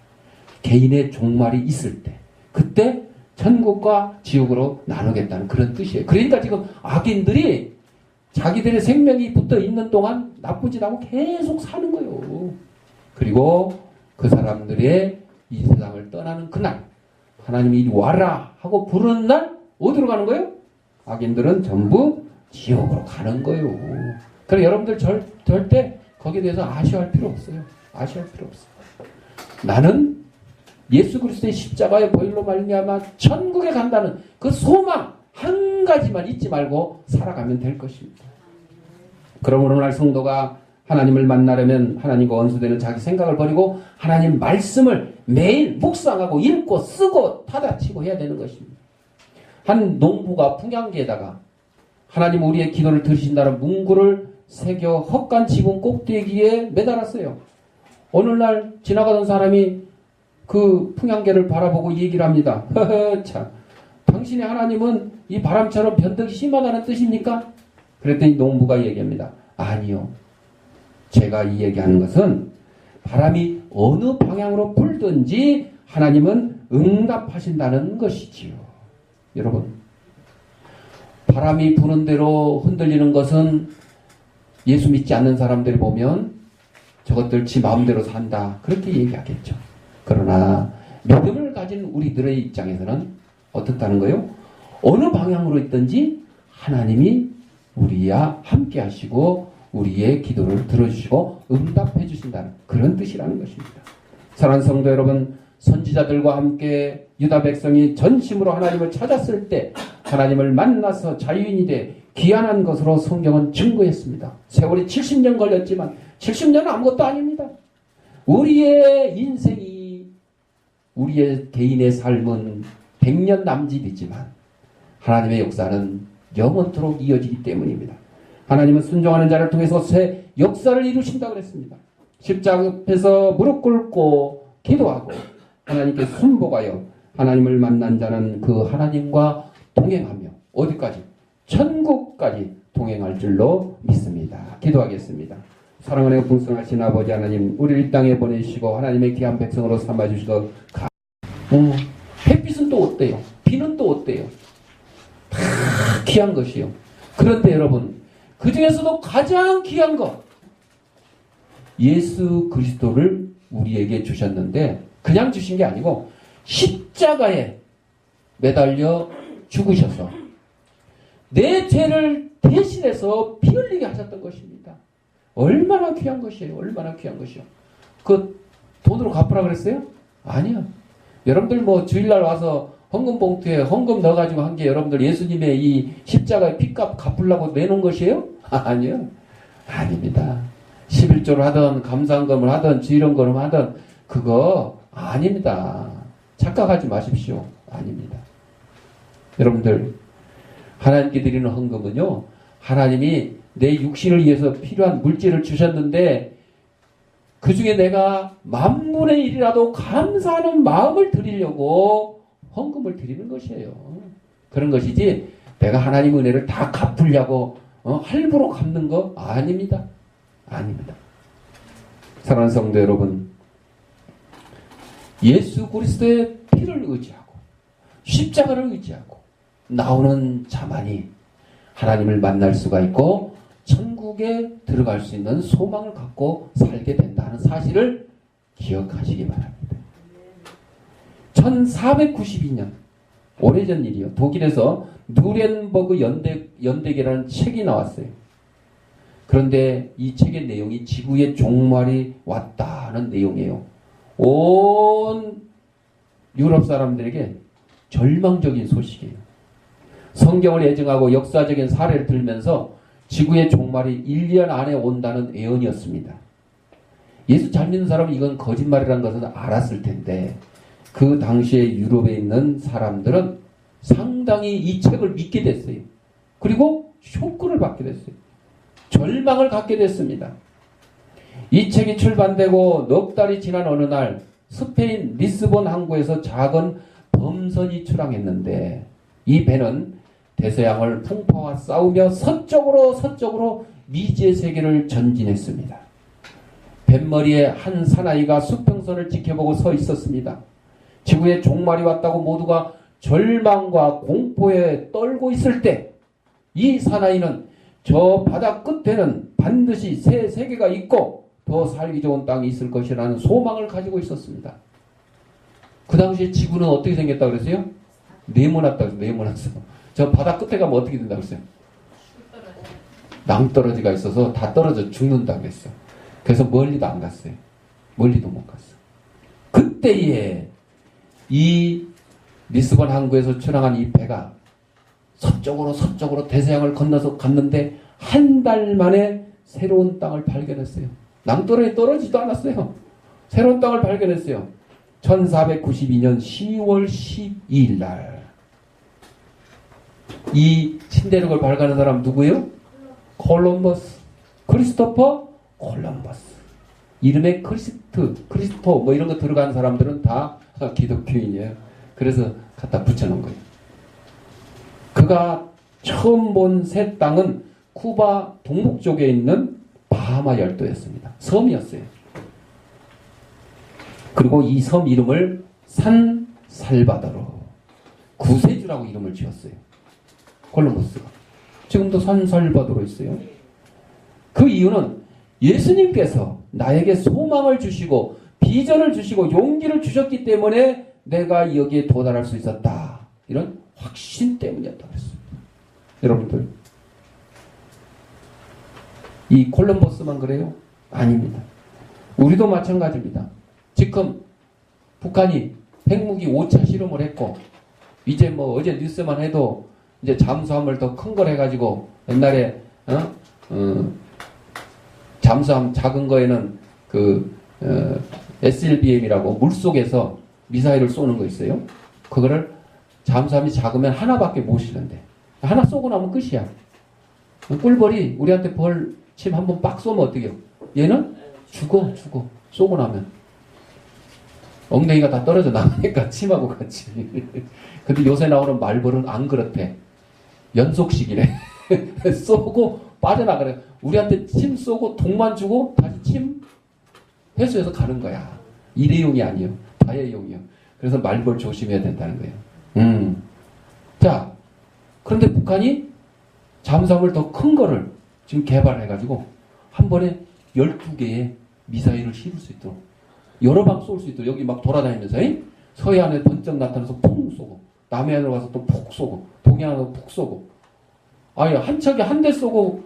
개인의 종말이 있을 때 그때 천국과 지옥으로 나누겠다는 그런 뜻이에요. 그러니까 지금 악인들이 자기들의 생명이 붙어 있는 동안 나쁜 짓 하고 계속 사는 거예요. 그리고 그 사람들의 이 세상을 떠나는 그날 하나님이 이리 와라 하고 부르는 날 어디로 가는 거예요? 악인들은 전부 지옥으로 가는 거예요. 그래서 여러분들 절대 거기에 대해서 아쉬워할 필요 없어요. 아쉬워할 필요 없어요. 나는 예수 그리스도의 십자가의 보혈로 말미암아 천국에 간다는 그 소망 한 가지만 잊지 말고 살아가면 될 것입니다. 그러므로 오늘 성도가 하나님을 만나려면 하나님과 원수되는 자기 생각을 버리고 하나님 말씀을 매일 묵상하고 읽고 쓰고 타다치고 해야 되는 것입니다. 한 농부가 풍향기에다가 하나님 우리의 기도를 들으신다는 문구를 새겨 헛간 지붕 꼭대기에 매달았어요. 어느 날 지나가던 사람이 그 풍향계를 바라보고 얘기를 합니다. 참, 당신의 하나님은 이 바람처럼 변덕이 심하다는 뜻입니까? 그랬더니 농부가 얘기합니다. 아니요. 제가 이 얘기하는 것은 바람이 어느 방향으로 불든지 하나님은 응답하신다는 것이지요. 여러분, 바람이 부는 대로 흔들리는 것은 예수 믿지 않는 사람들 보면 저것들 지 마음대로 산다. 그렇게 얘기하겠죠. 그러나 믿음을 가진 우리들의 입장에서는 어떻다는 거예요? 어느 방향으로 있든지 하나님이 우리와 함께 하시고 우리의 기도를 들어주시고 응답해 주신다는 그런 뜻이라는 것입니다. 사랑하는 성도 여러분, 선지자들과 함께 유다 백성이 전심으로 하나님을 찾았을 때 하나님을 만나서 자유인이 돼 귀환한 것으로 성경은 증거했습니다. 세월이 70년 걸렸지만 70년은 아무것도 아닙니다. 우리의 인생이 우리의 개인의 삶은 100년 남짓이지만 하나님의 역사는 영원토록 이어지기 때문입니다. 하나님은 순종하는 자를 통해서 새 역사를 이루신다고 그랬습니다. 십자가 앞에서 무릎 꿇고 기도하고 하나님께 순복하여 하나님을 만난 자는 그 하나님과 동행하며 어디까지? 천국까지 동행할 줄로 믿습니다. 기도하겠습니다. 사랑하는 풍성하신 아버지 하나님, 우리를 이 땅에 보내시고 하나님의 귀한 백성으로 삼아주시고 햇빛은 또 어때요? 비는 또 어때요? 다 귀한 것이요. 그런데 여러분, 그 중에서도 가장 귀한 것, 예수 그리스도를 우리에게 주셨는데 그냥 주신 게 아니고 십자가에 매달려 죽으셔서 내 죄를 대신해서 피 흘리게 하셨던 것입니다. 얼마나 귀한 것이에요. 얼마나 귀한 것이요. 그 돈으로 갚으라 그랬어요? 아니요. 여러분들 뭐 주일날 와서 헌금 봉투에 헌금 넣어가지고 한 게 여러분들 예수님의 이 십자가의 피값 갚으려고 내놓은 것이에요? 아니요. 아닙니다. 11조를 하든 감사헌금을 하든 주일헌금을 하든 그거 아닙니다. 착각하지 마십시오. 아닙니다. 여러분들 하나님께 드리는 헌금은요, 하나님이 내 육신을 위해서 필요한 물질을 주셨는데 그 중에 내가 만분의 1이라도 감사하는 마음을 드리려고 헌금을 드리는 것이에요. 그런 것이지 내가 하나님 은혜를 다 갚으려고 할부로 갚는 거 아닙니다. 아닙니다. 사랑하는 성도 여러분, 예수 그리스도의 피를 의지하고 십자가를 의지하고 나오는 자만이 하나님을 만날 수가 있고 천국에 들어갈 수 있는 소망을 갖고 살게 된다는 사실을 기억하시기 바랍니다. 1492년 오래전 일이요. 독일에서 누렌버그 연대기라는 책이 나왔어요. 그런데 이 책의 내용이 지구의 종말이 왔다는 내용이에요. 온 유럽 사람들에게 절망적인 소식이에요. 성경을 애증하고 역사적인 사례를 들면서 지구의 종말이 1년 안에 온다는 예언이었습니다. 예수 잘 믿는 사람은 이건 거짓말이라는 것을 알았을 텐데 그 당시에 유럽에 있는 사람들은 상당히 이 책을 믿게 됐어요. 그리고 쇼크를 받게 됐어요. 절망을 갖게 됐습니다. 이 책이 출판되고 넉 달이 지난 어느 날 스페인 리스본 항구에서 작은 범선이 출항했는데 이 배는 대서양을 풍파와 싸우며 서쪽으로 미지의 세계를 전진했습니다. 뱃머리에 한 사나이가 수평선을 지켜보고 서 있었습니다. 지구의 종말이 왔다고 모두가 절망과 공포에 떨고 있을 때 이 사나이는 저 바다 끝에는 반드시 새 세계가 있고 더 살기 좋은 땅이 있을 것이라는 소망을 가지고 있었습니다. 그 당시에 지구는 어떻게 생겼다고 그랬어요? 네모났다고 했어요. 네모났어. 저 바다 끝에 가면 어떻게 된다고 했어요? 낭떠러지가 있어서 다 떨어져 죽는다고 했어요. 그래서 멀리도 안 갔어요. 멀리도 못 갔어. 그때에 이 리스본 항구에서 출항한 이 배가 서쪽으로 대서양을 건너서 갔는데 한 달 만에 새로운 땅을 발견했어요. 낭떠러지 떨어지도 않았어요. 새로운 땅을 발견했어요. 1492년 10월 12일 날. 이 신대륙을 발견한 사람 누구예요? 콜럼버스. 크리스토퍼 콜럼버스. 이름에 크리스토 뭐 이런 거 들어간 사람들은 다 기독교인이에요. 그래서 갖다 붙여놓은 거예요. 그가 처음 본 새 땅은 쿠바 동북쪽에 있는 바하마 열도였습니다. 섬이었어요. 그리고 이 섬 이름을 산 살바도르 구세주라고 이름을 지었어요. 콜럼버스가. 지금도 산 살바도르 있어요. 그 이유는 예수님께서 나에게 소망을 주시고 비전을 주시고 용기를 주셨기 때문에 내가 여기에 도달할 수 있었다. 이런 확신 때문이었다고 했습니다. 여러분들, 이 콜럼버스만 그래요? 아닙니다. 우리도 마찬가지입니다. 지금 북한이 핵무기 5차 실험을 했고 이제 뭐 어제 뉴스만 해도 이제 잠수함을 더 큰 걸 해가지고 옛날에 잠수함 작은 거에는 SLBM이라고 물속에서 미사일을 쏘는 거 있어요. 그거를 잠수함이 작으면 하나밖에 못 실는데 하나 쏘고 나면 끝이야. 꿀벌이 우리한테 벌침 한번 빡 쏘면 어떻게 해요? 얘는 죽어. 쏘고 나면 엉덩이가 다 떨어져 나가니까 침하고 같이. 근데 요새 나오는 말벌은 안 그렇대. 연속식이래. 쏘고 빠져나가래. 우리한테 침 쏘고 독만 주고 다시 침 회수해서 가는 거야. 일회용이 아니에요. 다회용이요. 그래서 말벌 조심해야 된다는 거예요. 자, 그런데 북한이 잠수함을 더 큰 거를 지금 개발해가지고 한 번에 12개의 미사일을 씌울 수 있도록 여러 방 쏠 수 있도록 여기 막 돌아다니면서 서해안에 번쩍 나타나서 푹 쏘고 남해안으로 가서 또 푹 쏘고 동해안으로 푹 쏘고 아니 한 척에 한 대 쏘고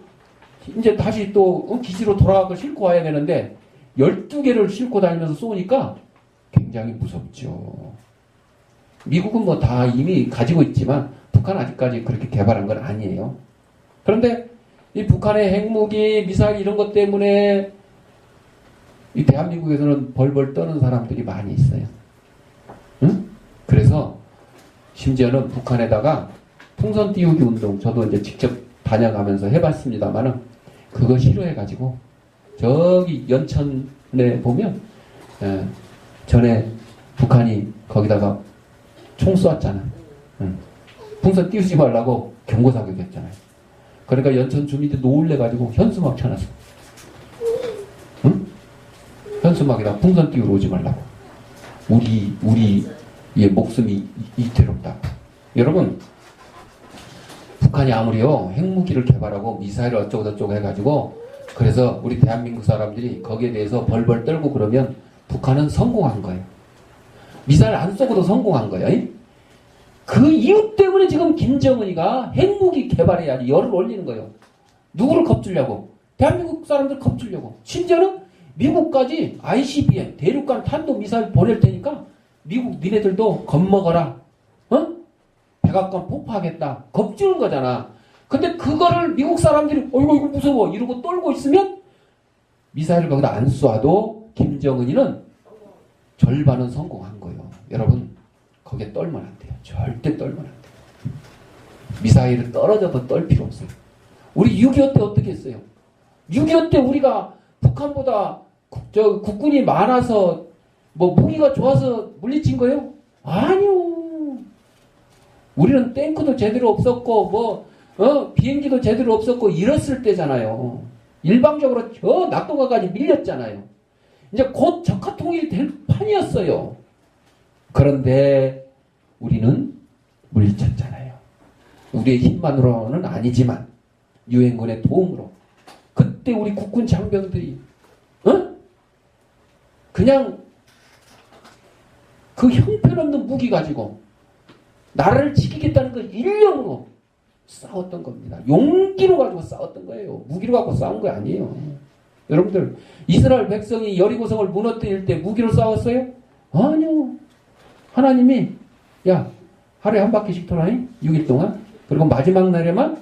이제 다시 또 기지로 돌아가서 싣고 와야 되는데 12개를 싣고 다니면서 쏘니까 굉장히 무섭죠. 미국은 뭐 다 이미 가지고 있지만 북한 아직까지 그렇게 개발한 건 아니에요. 그런데 이 북한의 핵무기, 미사일 이런 것 때문에 이 대한민국에서는 벌벌 떠는 사람들이 많이 있어요. 응? 그래서 심지어는 북한에다가 풍선 띄우기 운동 저도 이제 직접 다녀가면서 해봤습니다만은 그거 싫어해가지고 저기 연천에 보면 전에 북한이 거기다가 총 쏘았잖아. 풍선 띄우지 말라고 경고사격했잖아요. 그러니까 연천 주민들이 놀래가지고 현수막 쳐놨어. 응? 현수막에다 풍선 띄우러 오지 말라고. 우리의 목숨이 이태롭다. 여러분, 북한이 아무리요 핵무기를 개발하고 미사일을 어쩌고저쩌고 해가지고 그래서 우리 대한민국 사람들이 거기에 대해서 벌벌 떨고 그러면 북한은 성공한 거예요. 미사일 안 쏘고도 성공한 거예요. 그 이유 때문에 지금 김정은이가 핵무기 개발해야지 열을 올리는 거예요. 누구를 겁주려고? 대한민국 사람들 겁주려고. 심지어는 미국까지 ICBM 대륙간 탄도미사일 보낼 테니까 미국 니네들도 겁먹어라. 백악관 폭파하겠다. 겁주는 거잖아. 근데 그거를 미국 사람들이 어이구 이거 무서워 이러고 떨고 있으면 미사일을 거기다 안 쏴도 김정은이는 절반은 성공한 거예요. 여러분 거기에 떨면 안 돼요. 절대 떨면 안 돼요. 미사일을 떨어져도 떨 필요 없어요. 우리 6.25 때 어떻게 했어요? 6.25 때 우리가 북한보다 국군이 많아서 뭐 무기가 좋아서 물리친 거예요? 아니요. 우리는 탱크도 제대로 없었고 비행기도 제대로 없었고 이랬을 때잖아요. 일방적으로 저 낙동강까지 밀렸잖아요. 이제 곧 적화 통일이 될 판이었어요. 그런데 우리는 물리쳤잖아요. 우리의 힘만으로는 아니지만 유엔군의 도움으로 그때 우리 국군 장병들이 그냥 그 형편없는 무기 가지고 나라를 지키겠다는 그 일념으로 싸웠던 겁니다. 용기로 가지고 싸웠던 거예요. 무기로 갖고 싸운 거 아니에요. 여러분들 이스라엘 백성이 여리고성을 무너뜨릴 때 무기로 싸웠어요? 아니요. 하나님이 야 하루에 한 바퀴씩 돌아 6일 동안 그리고 마지막 날에만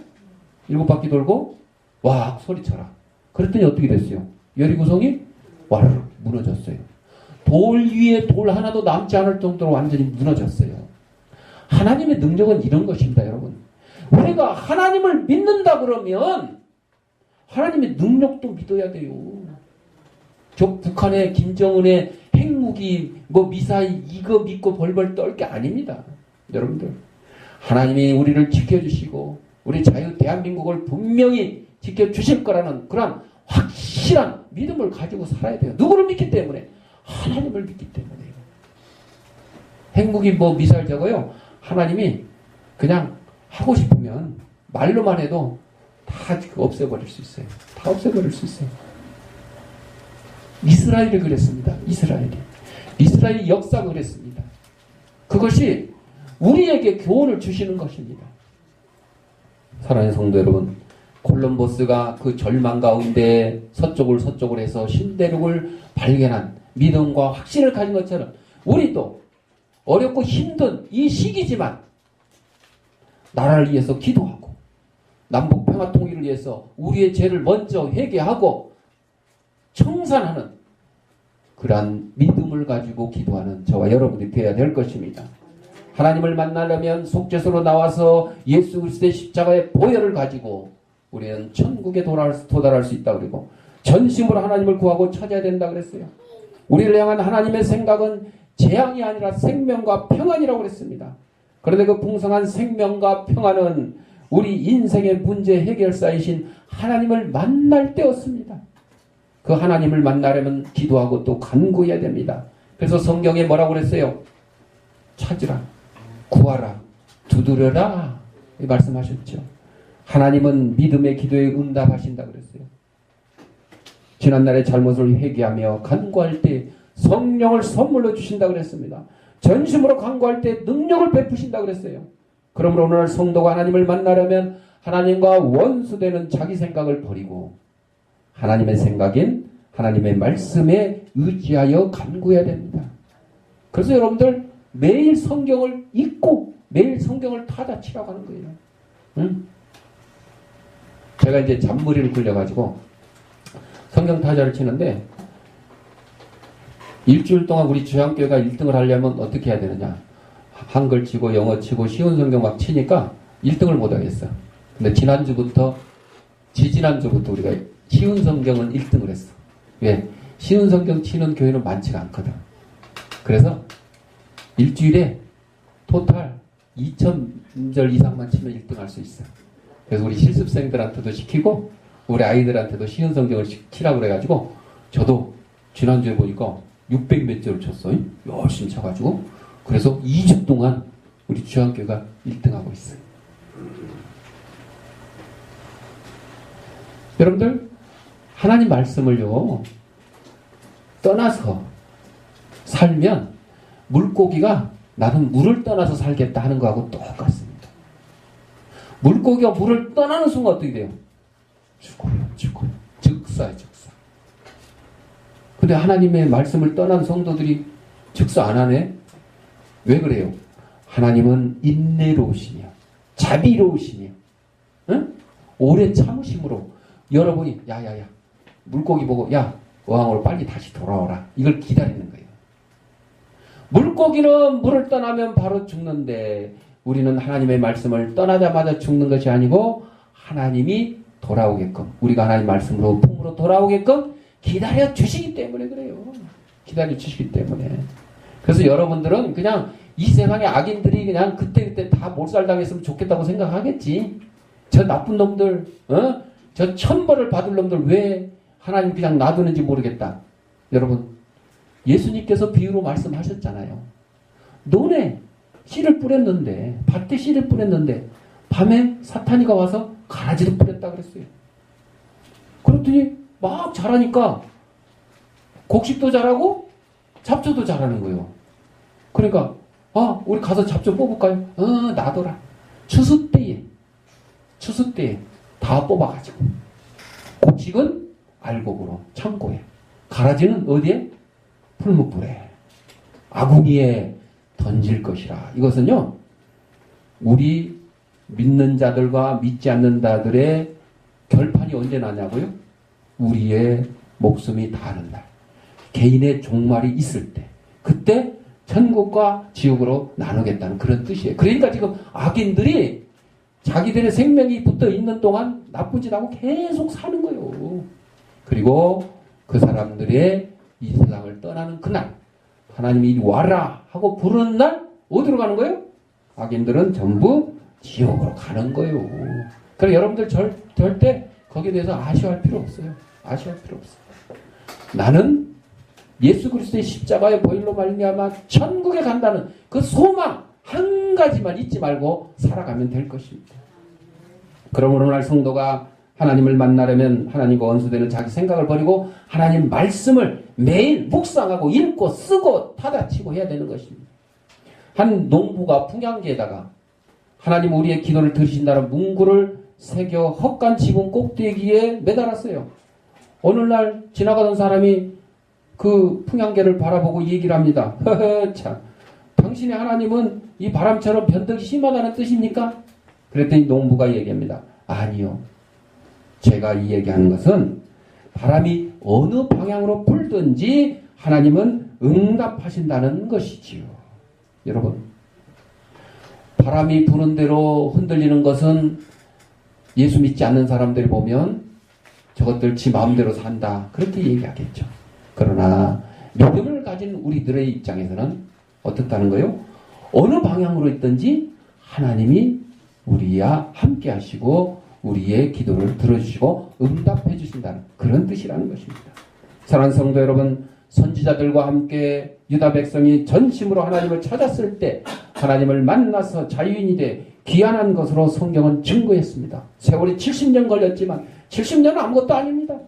7바퀴 돌고 와 소리쳐라. 그랬더니 어떻게 됐어요? 여리고성이 와르르 무너졌어요. 돌 위에 돌 하나도 남지 않을 정도로 완전히 무너졌어요. 하나님의 능력은 이런 것입니다, 여러분. 우리가 하나님을 믿는다 그러면 하나님의 능력도 믿어야 돼요. 저 북한의 김정은의 핵무기, 미사일 이거 믿고 벌벌 떨 게 아닙니다. 여러분들. 하나님이 우리를 지켜주시고 우리 자유 대한민국을 분명히 지켜주실 거라는 그런 확실한 믿음을 가지고 살아야 돼요. 누구를 믿기 때문에? 하나님을 믿기 때문에요. 핵무기 미사일 저거요. 하나님이 그냥 하고 싶으면 말로만 해도 다 없애버릴 수 있어요. 다 없애버릴 수 있어요. 이스라엘이 그랬습니다. 이스라엘이 역사가 그랬습니다. 그것이 우리에게 교훈을 주시는 것입니다. 사랑하는 성도 여러분, 콜럼버스가 그 절망 가운데 서쪽을 해서 신대륙을 발견한 믿음과 확신을 가진 것처럼 우리도 어렵고 힘든 이 시기지만 나라를 위해서 기도하고 남북 평화 통일을 위해서 우리의 죄를 먼저 회개하고 청산하는 그러한 믿음을 가지고 기도하는 저와 여러분이 되어야 될 것입니다. 하나님을 만나려면 속죄소로 나와서 예수 그리스도의 십자가의 보혈을 가지고 우리는 천국에 도달할 수 있다 그리고 전심으로 하나님을 구하고 찾아야 된다 그랬어요. 우리를 향한 하나님의 생각은 재앙이 아니라 생명과 평안이라고 그랬습니다. 그런데 그 풍성한 생명과 평안은 우리 인생의 문제 해결사이신 하나님을 만날 때였습니다. 그 하나님을 만나려면 기도하고 또 간구해야 됩니다. 그래서 성경에 뭐라고 그랬어요? 찾으라, 구하라, 두드려라 이 말씀하셨죠. 하나님은 믿음의 기도에 응답하신다 그랬어요. 지난날의 잘못을 회개하며 간구할 때 성령을 선물로 주신다 그랬습니다. 전심으로 간구할 때 능력을 베푸신다 그랬어요. 그러므로 오늘 성도가 하나님을 만나려면 하나님과 원수되는 자기 생각을 버리고 하나님의 생각인 하나님의 말씀에 의지하여 간구해야 됩니다. 그래서 여러분들 매일 성경을 읽고 매일 성경을 타자치라고 하는 거예요. 응? 제가 이제 잔머리를 굴려가지고 성경 타자를 치는데 일주일 동안 우리 주양교회가 1등을 하려면 어떻게 해야 되느냐. 한글 치고 영어 치고 쉬운 성경 막 치니까 1등을 못 하겠어. 근데 지지난주부터 우리가 쉬운 성경은 1등을 했어. 왜? 쉬운 성경 치는 교회는 많지가 않거든. 그래서 일주일에 토탈 2000절 이상만 치면 1등 할 수 있어. 그래서 우리 실습생들한테도 시키고 우리 아이들한테도 쉬운 성경을 치라고 그래가지고 저도 지난주에 보니까 600몇 절을 쳤어요. 열심히 쳐가지고. 그래서 2주 동안 우리 주한교회가 1등하고 있어요. 여러분들 하나님 말씀을요 떠나서 살면 물고기가 나는 물을 떠나서 살겠다 하는 거하고 똑같습니다. 물고기가 물을 떠나는 순간 어떻게 돼요? 죽어요. 즉사예요. 즉사. 근데 하나님의 말씀을 떠난 성도들이 즉사 안 하네? 왜 그래요? 하나님은 인내로우시며 자비로우시며 응? 오래 참으심으로 여러분이 야야야 물고기 보고 야 어항으로 빨리 다시 돌아오라 이걸 기다리는 거예요. 물고기는 물을 떠나면 바로 죽는데 우리는 하나님의 말씀을 떠나자마자 죽는 것이 아니고 하나님이 돌아오게끔 우리가 하나님 말씀으로 품으로 돌아오게끔 기다려 주시기 때문에 그래요. 기다려 주시기 때문에. 그래서 여러분들은 그냥 이 세상의 악인들이 그냥 그때 다 몰살당했으면 좋겠다고 생각하겠지. 저 나쁜 놈들, 저 천벌을 받을 놈들 왜 하나님 그냥 놔두는지 모르겠다. 여러분, 예수님께서 비유로 말씀하셨잖아요. 논에 씨를 뿌렸는데, 밭에 씨를 뿌렸는데, 밤에 사탄이가 와서 가라지도 뿌렸다 그랬어요. 그랬더니 막 자라니까 곡식도 자라고 잡초도 자라는 거예요. 그러니까 우리 가서 잡초 뽑을까요? 놔둬라. 추수 때에 다 뽑아가지고 곡식은 알곡으로 창고에 가라지는 어디에? 풀무불에 아궁이에 던질 것이라. 이것은요 우리 믿는 자들과 믿지 않는 자들의 결판이 언제 나냐고요? 우리의 목숨이 다하는 날 개인의 종말이 있을 때 그때 천국과 지옥으로 나누겠다는 그런 뜻이에요. 그러니까 지금 악인들이 자기들의 생명이 붙어 있는 동안 나쁜 짓 하고 계속 사는 거예요. 그리고 그 사람들의 이 세상을 떠나는 그날 하나님이 와라 하고 부르는 날 어디로 가는 거예요? 악인들은 전부 지옥으로 가는 거예요. 그래서 여러분들 절대 거기에 대해서 아쉬워할 필요 없어요. 아쉬워할 필요 없어요. 나는 예수 그리스도의 십자가의 보혈로 말미암아 천국에 간다는 그 소망 한 가지만 잊지 말고 살아가면 될 것입니다. 그러므로 오늘 성도가 하나님을 만나려면 하나님과 원수되는 자기 생각을 버리고 하나님 말씀을 매일 묵상하고 읽고 쓰고 타다치고 해야 되는 것입니다. 한 농부가 풍향기에다가 하나님 우리의 기도를 들으신다는 문구를 새겨 헛간 지붕 꼭대기에 매달았어요. 어느 날 지나가던 사람이 그 풍향계를 바라보고 얘기를 합니다. 참, 당신의 하나님은 이 바람처럼 변덕이 심하다는 뜻입니까? 그랬더니 농부가 얘기합니다. 아니요. 제가 이 얘기하는 것은 바람이 어느 방향으로 불든지 하나님은 응답하신다는 것이지요. 여러분, 바람이 부는 대로 흔들리는 것은 예수 믿지 않는 사람들이 보면 저것들 지 마음대로 산다. 그렇게 얘기하겠죠. 그러나 믿음을 가진 우리들의 입장에서는 어떻다는 거요? 어느 방향으로 있든지 하나님이 우리와 함께 하시고 우리의 기도를 들어주시고 응답해 주신다는 그런 뜻이라는 것입니다. 사랑하는 성도 여러분, 선지자들과 함께 유다 백성이 전심으로 하나님을 찾았을 때 하나님을 만나서 자유인이 돼 귀환한 것으로 성경은 증거했습니다. 세월이 70년 걸렸지만 70년은 아무것도 아닙니다.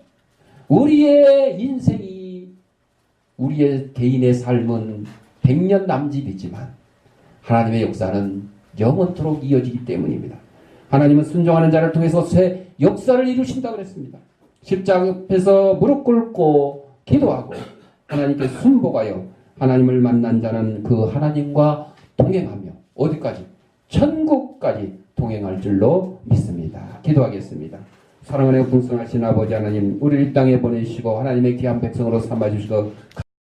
우리의 인생이, 우리의 개인의 삶은 100년 남짓이지만 하나님의 역사는 영원토록 이어지기 때문입니다. 하나님은 순종하는 자를 통해서 새 역사를 이루신다고 그랬습니다. 십자가 옆에서 무릎 꿇고 기도하고 하나님께 순복하여 하나님을 만난 자는 그 하나님과 동행하며 어디까지? 천국까지 동행할 줄로 믿습니다. 기도하겠습니다. 사랑하는 풍성하신 아버지 하나님, 우리를 이 땅에 보내주시고 하나님의 귀한 백성으로 삼아주시고